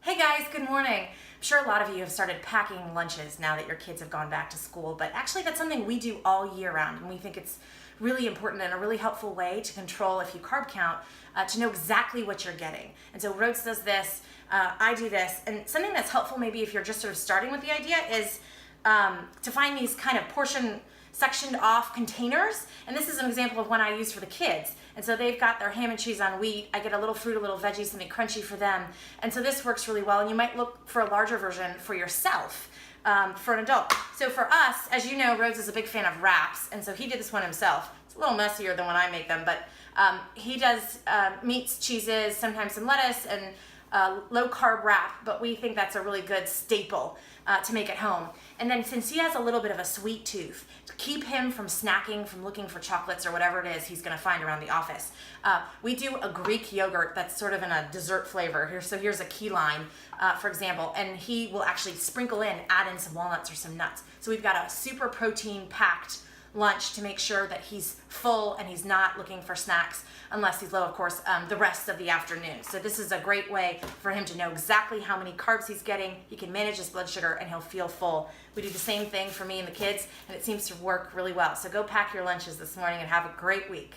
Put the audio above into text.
Hey guys, good morning. I'm sure a lot of you have started packing lunches now that your kids have gone back to school, but actually that's something we do all year round, and we think it's really important and a really helpful way to control if you carb count, to know exactly what you're getting. And so Rhodes does this, I do this, and something that's helpful maybe if you're just sort of starting with the idea is to find these kind of portion sectioned off containers, and this is an example of one I use for the kids. And so they've got their ham and cheese on wheat. I get a little fruit, a little veggie, something crunchy for them. And so this works really well, and you might look for a larger version for yourself, for an adult. So for us, as you know, Rhodes is a big fan of wraps, and so he did this one himself. It's a little messier than when I make them, but he does meats, cheeses, sometimes some lettuce, and low carb wrap, but we think that's a really good staple to make at home. And then since he has a little bit of a sweet tooth, to keep him from snacking, from looking for chocolates or whatever it is he's gonna find around the office, we do a Greek yogurt that's sort of in a dessert flavor. So here's a key lime, for example, and he will actually sprinkle in, add in some walnuts or some nuts. So we've got a super protein packed lunch to make sure that he's full and he's not looking for snacks unless he's low, of course, the rest of the afternoon. So this is a great way for him to know exactly how many carbs he's getting. He can manage his blood sugar and he'll feel full. We do the same thing for me and the kids, and it seems to work really well. So go pack your lunches this morning and have a great week.